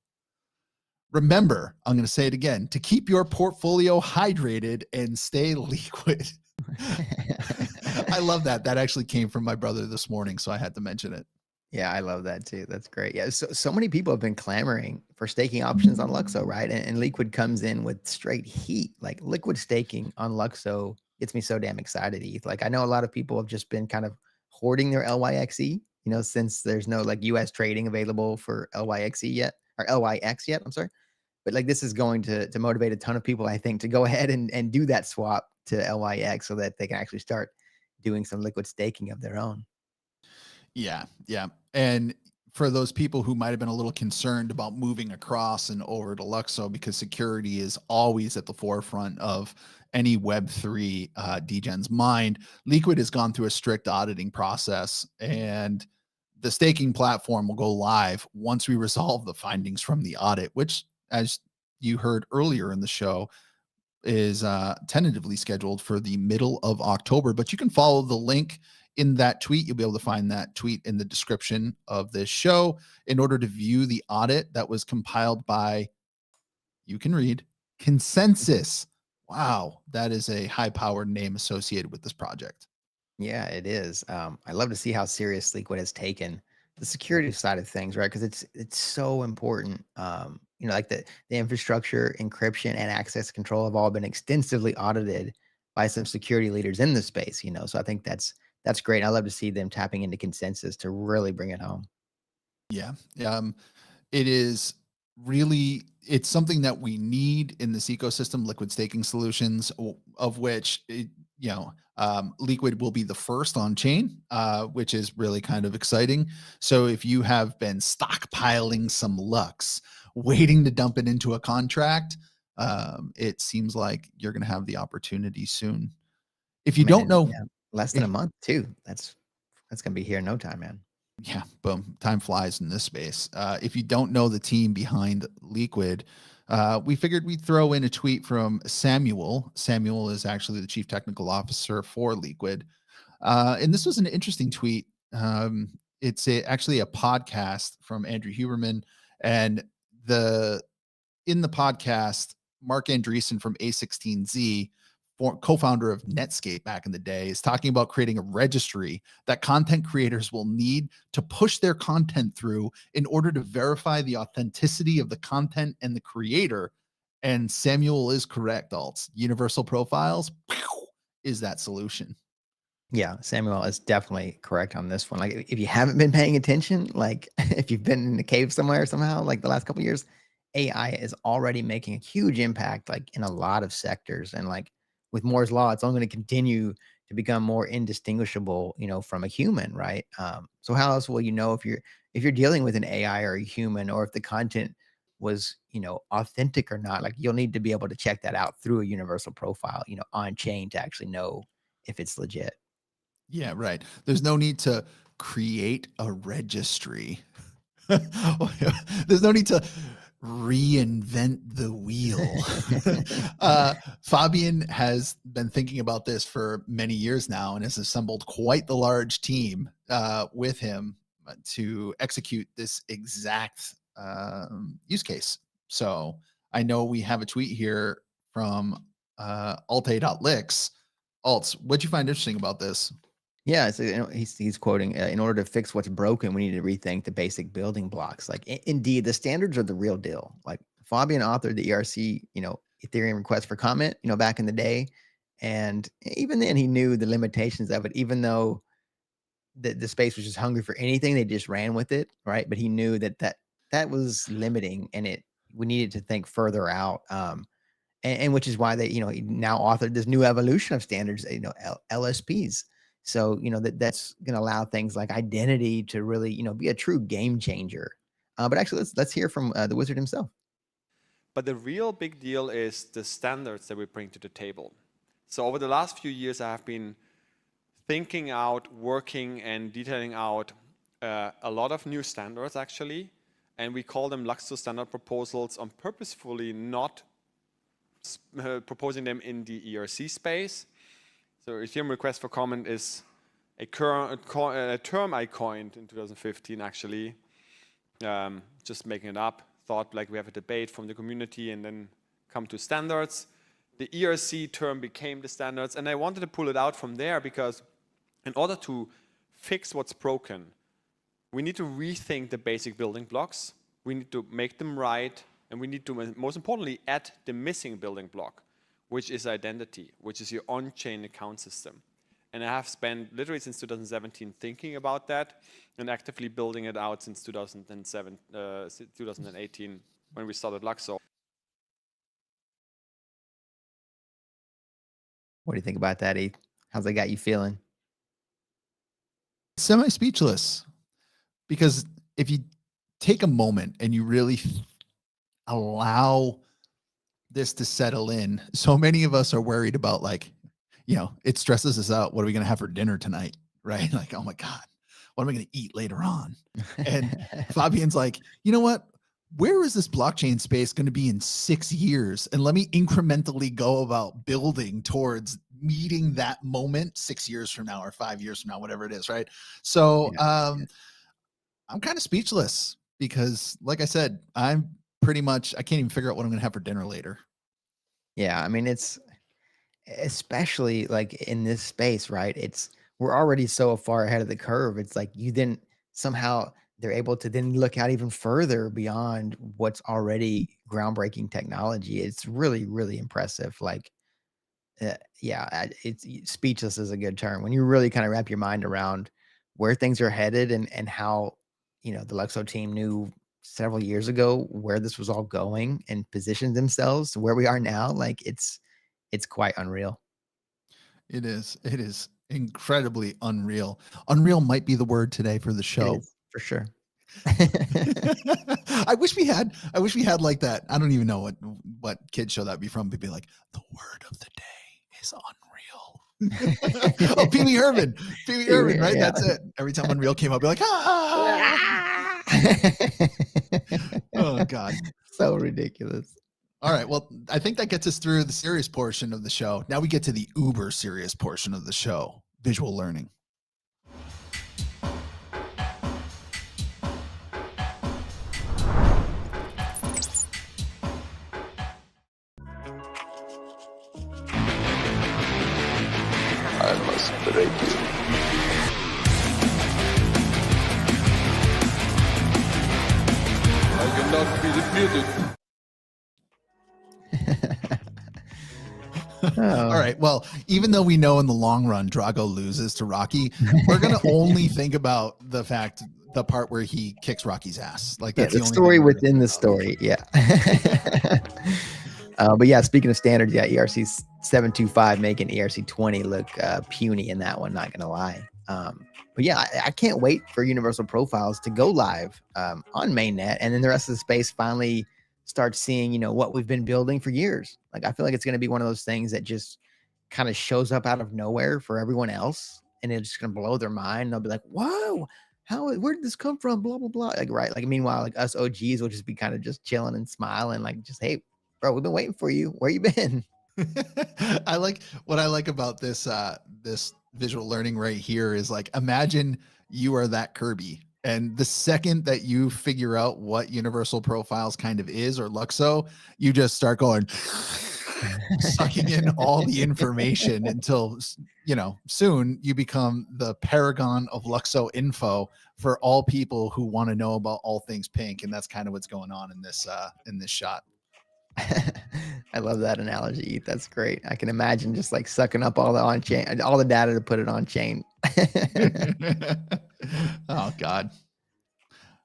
Remember, I'm going to say it again, to keep your portfolio hydrated and stay liquid. I love that. That actually came from my brother this morning, so I had to mention it. Yeah, I love that too. That's great. Yeah, so many people have been clamoring for staking options on LUKSO, right? And Leequid comes in with straight heat. Like, liquid staking on LUKSO gets me so damn excited, Eth. Like, I know a lot of people have just been kind of hoarding their LYXE, since there's no like US trading available for LYXE yet, or LYX yet, I'm sorry. But like, this is going to motivate a ton of people, I think, to go ahead and do that swap to LYX so that they can actually start doing some liquid staking of their own. Yeah. And for those people who might have been a little concerned about moving across and over to LUKSO, because security is always at the forefront of any Web3 degen's mind, Leequid has gone through a strict auditing process, and the staking platform will go live once we resolve the findings from the audit, which, as you heard earlier in the show, is tentatively scheduled for the middle of October. But you can follow the link in that tweet. You'll be able to find that tweet in the description of this show in order to view the audit that was compiled by, you can read, Consensus. Wow, that is a high-powered name associated with this project. Yeah, it is. I love to see how serious Leequid has taken the security side of things, right? Because it's so important. Like the infrastructure, encryption, and access control have all been extensively audited by some security leaders in the space. So I think that's great. I love to see them tapping into Consensus to really bring it home. Yeah. It is really, it's something that we need in this ecosystem, liquid staking solutions, of which, Leequid will be the first on chain, which is really kind of exciting. So if you have been stockpiling some Lux, waiting to dump it into a contract, it seems like you're going to have the opportunity soon If you Man, don't know, yeah, less than a month too. That's gonna be here in no time, man. yeah, boom, time flies in this space. If you don't know the team behind Leequid, we figured we'd throw in a tweet from Samuel. Samuel is actually the chief technical officer for Leequid. And this was an interesting tweet. It's actually a podcast from Andrew Huberman, and in the podcast, Mark Andreessen from A16Z, co-founder of Netscape back in the day, is talking about creating a registry that content creators will need to push their content through in order to verify the authenticity of the content and the creator. And Samuel is correct, Alts. Universal profiles is that solution. Yeah, Samuel is definitely correct on this one. Like, if you haven't been paying attention, like if you've been in a cave somewhere somehow, like the last couple of years, AI is already making a huge impact, like in a lot of sectors. And like with Moore's law, it's only going to continue to become more indistinguishable, from a human, right? So how else will you know if you're dealing with an AI or a human, or if the content was, authentic or not? Like, you'll need to be able to check that out through a universal profile, on chain, to actually know if it's legit. Yeah, right. There's no need to create a registry. There's no need to reinvent the wheel. Fabian has been thinking about this for many years now and has assembled quite the large team with him to execute this exact use case. So I know we have a tweet here from alt.lix. Alts, what'd you find interesting about this? Yeah, so he's quoting, in order to fix what's broken, we need to rethink the basic building blocks. Like, indeed, the standards are the real deal. Like, Fabian authored the ERC, Ethereum request for comment, back in the day, and even then he knew the limitations of it. Even though the space was just hungry for anything, they just ran with it, right? But he knew that was limiting, and we needed to think further out. And which is why they, he now authored this new evolution of standards, LSPs. So, that's going to allow things like identity to really, be a true game changer. But actually, let's hear from the wizard himself. But the real big deal is the standards that we bring to the table. So over the last few years, I have been thinking out, working, and detailing out a lot of new standards, actually. And we call them LUKSO standard proposals on purposefully not proposing them in the ERC space. So Ethereum request for comment is a term I coined in 2015, actually. Just making it up. Thought like we have a debate from the community and then come to standards. The ERC term became the standards, and I wanted to pull it out from there because in order to fix what's broken, we need to rethink the basic building blocks. We need to make them right, and we need to, most importantly, add the missing building block, which is identity, which is your on-chain account system. And I have spent literally since 2017 thinking about that and actively building it out since 2018 when we started LUKSO. What do you think about that, Eth? How's that got you feeling? Semi-speechless, because if you take a moment and you really allow this to settle in, so many of us are worried about, like, it stresses us out. What are we going to have for dinner tonight? Right? Like, oh my God, what am I going to eat later on? And Fabian's like, you know what? Where is this blockchain space going to be in 6 years? And let me incrementally go about building towards meeting that moment 6 years from now or 5 years from now, whatever it is. Right. So I'm kind of speechless because, like I said, I can't even figure out what I'm going to have for dinner later. Yeah. I mean, it's especially like in this space, right? We're already so far ahead of the curve. It's like they're able to then look out even further beyond what's already groundbreaking technology. It's really, really impressive. Like, it's speechless is a good term. When you really kind of wrap your mind around where things are headed and how, the LUKSO team knew several years ago where this was all going and positioned themselves to where we are now. Like, it's quite unreal. It is incredibly unreal. Unreal might be the word today for the show. It is, for sure. I wish we had like that. I don't even know what kid show that'd be from. It'd be like, the word of the day is unreal. Oh, Pee Wee Herman. Pee Wee Herman, right? Yeah. That's it. Every time Unreal came up, you're like, ah! Oh, God. So ridiculous. All right. Well, I think that gets us through the serious portion of the show. Now we get to the uber serious portion of the show, visual learning. I must break you. I cannot be defeated. All right. Well, even though we know in the long run Drago loses to Rocky, we're gonna only think about the part where he kicks Rocky's ass. Like that's the only story thing we're within the story. Yeah. But yeah, speaking of standards, yeah, ERC 725 making ERC 20 look puny in that one. Not gonna lie. But yeah, I can't wait for Universal Profiles to go live on mainnet, and then the rest of the space finally start seeing, what we've been building for years. Like, I feel like it's going to be one of those things that just kind of shows up out of nowhere for everyone else, and it's just going to blow their mind. They'll be like, whoa, where did this come from? Blah, blah, blah. Like, right. Like, meanwhile, like us OGs will just be kind of just chilling and smiling, like, just, hey, bro, we've been waiting for you. Where you been? What I like about this visual learning right here is, like, imagine you are that Kirby, and the second that you figure out what Universal Profiles kind of is, or LUKSO, you just start going sucking in all the information until, soon you become the paragon of LUKSO info for all people who want to know about all things pink. And that's kind of what's going on in this shot. I love that analogy. That's great. I can imagine just like sucking up all the data to put it on chain. Oh God.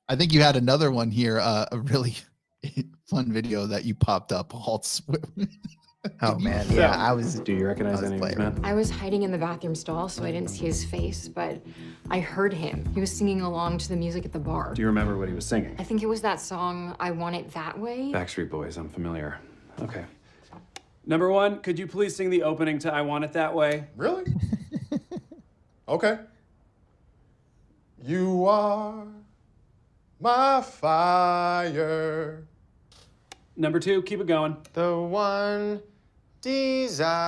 I think you had another one here, a really fun video that you popped up. Oh man, yeah, I was. Do you recognize any of these men? I was hiding in the bathroom stall, so I didn't see his face, but I heard him. He was singing along to the music at the bar. Do you remember what he was singing? I think it was that song, I Want It That Way. Backstreet Boys, I'm familiar. Okay. Number one, could you please sing the opening to I Want It That Way? Really? Okay. You are my fire. Number two, keep it going. The one desire.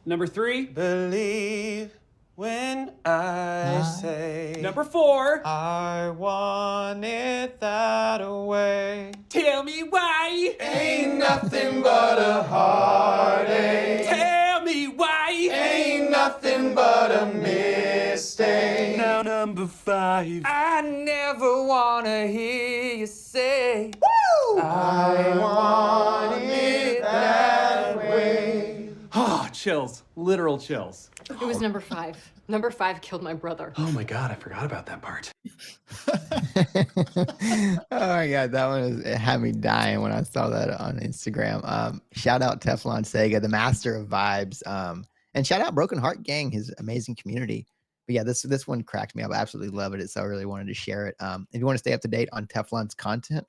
Number three. Believe when I say. Number four. I want it that way. Tell me why. Ain't nothing but a heartache. Tell me why. Ain't nothing but a mistake. Now number five. I never wanna hear you say, woo! I want it that way. Oh, chills. Literal chills. It was number 5. Number 5 killed my brother. Oh my God, I forgot about that part. Oh my God, it had me dying when I saw that on Instagram. Shout out Teflon Sega, the master of vibes. And shout out Broken Heart Gang, his amazing community. But yeah, this one cracked me up. I absolutely love it. So I really wanted to share it. If you want to stay up to date on Teflon's content,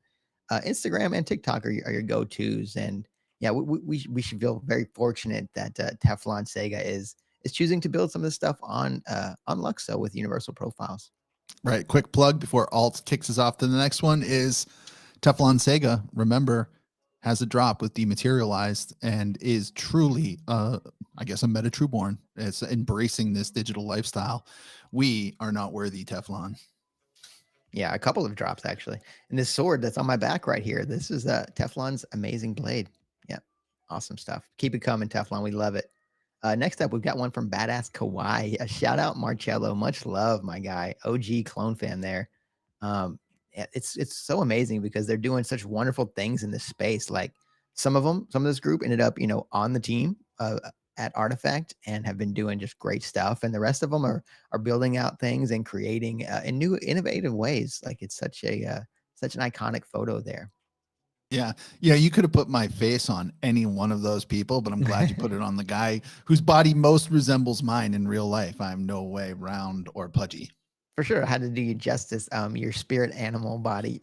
Instagram and TikTok are your go-tos. And yeah, we should feel very fortunate that Teflon Sega is choosing to build some of this stuff on LUKSO with Universal Profiles. Right. Quick plug before Alt kicks us off to the next one is Teflon Sega. Remember, has a drop with Dematerialized and is truly, I guess, a meta trueborn. It's embracing this digital lifestyle. We are not worthy, Teflon. Yeah, a couple of drops actually. And this sword that's on my back right here, this is Teflon's amazing blade. Yeah, awesome stuff. Keep it coming, Teflon. We love it. Next up, we've got one from Badass Kawaii. A shout out, Marcello. Much love, my guy. OG clone fan there. It's so amazing because they're doing such wonderful things in this space. Like some of this group ended up, on the team at Artifact and have been doing just great stuff. And the rest of them are building out things and creating in new, innovative ways. Like it's such an iconic photo there. Yeah. You could have put my face on any one of those people, but I'm glad you put it on the guy whose body most resembles mine in real life. I'm no way round or pudgy. For sure. I had to do you justice. Your spirit animal body.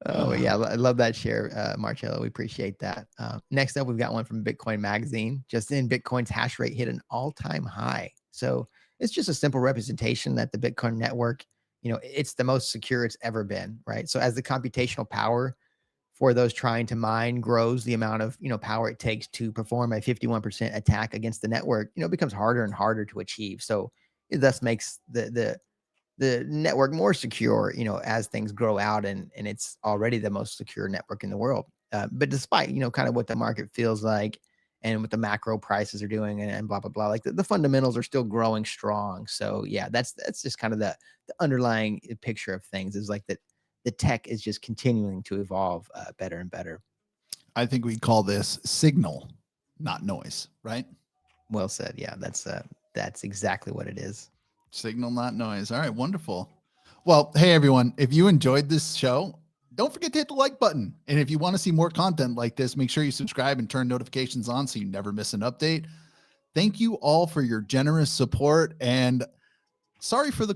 Oh, yeah. I love that share, Marcello. We appreciate that. Next up, we've got one from Bitcoin Magazine. Just in, Bitcoin's hash rate hit an all-time high. So it's just a simple representation that the Bitcoin network, it's the most secure it's ever been, right? So as the computational power for those trying to mine grows, the amount of, power it takes to perform a 51% attack against the network, becomes harder and harder to achieve. So it thus makes the network more secure, as things grow out, and it's already the most secure network in the world. But despite, kind of what the market feels like and what the macro prices are doing and blah, blah, blah, like the fundamentals are still growing strong. So yeah, that's just kind of the underlying picture of things, is like that the tech is just continuing to evolve better and better. I think we call this signal, not noise, right? Well said. Yeah, that's exactly what it is. Signal, not noise. All right, wonderful. Well, hey, everyone, if you enjoyed this show, don't forget to hit the like button. And if you want to see more content like this, make sure you subscribe and turn notifications on so you never miss an update. Thank you all for your generous support. And sorry for the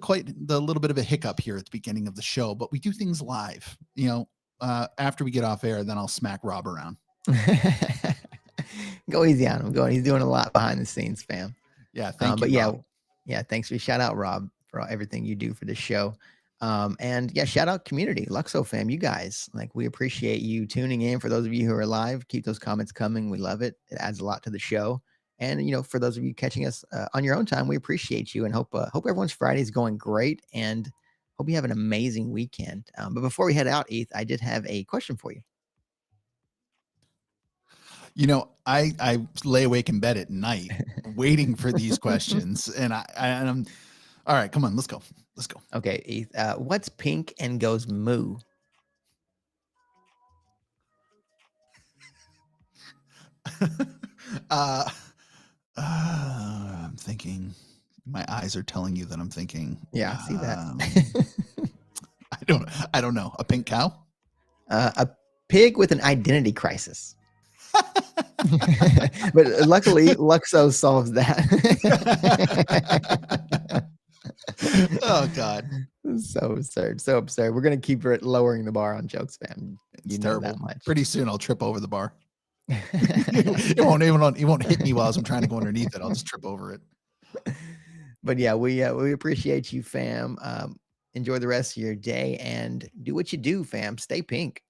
little bit of a hiccup here at the beginning of the show, but we do things live. After we get off air, then I'll smack Rob around. Go easy on him. He's doing a lot behind the scenes, fam. Yeah, thank you. But Rob. yeah, thanks for shout out, Rob, for everything you do for the show. And yeah, shout out community, LUKSO fam, you guys. Like, we appreciate you tuning in. For those of you who are live, keep those comments coming. We love it. It adds a lot to the show. And for those of you catching us on your own time, we appreciate you, and hope everyone's Friday is going great, and hope you have an amazing weekend. But before we head out, Eth, I did have a question for you. I lay awake in bed at night waiting for these questions, and I'm all right. Come on, let's go. Okay, Eth, what's pink and goes moo? I'm thinking. My eyes are telling you that I'm thinking. Yeah, I see that. I don't know. A pink cow? A pig with an identity crisis. But luckily, LUKSO solves that. Oh God, so absurd. We're gonna keep lowering the bar on jokes, fam. It's terrible. That much. Pretty soon I'll trip over the bar. It won't hit me while I'm trying to go underneath it. I'll just trip over it. But yeah, we appreciate you, fam. Enjoy the rest of your day and do what you do, fam. Stay pink.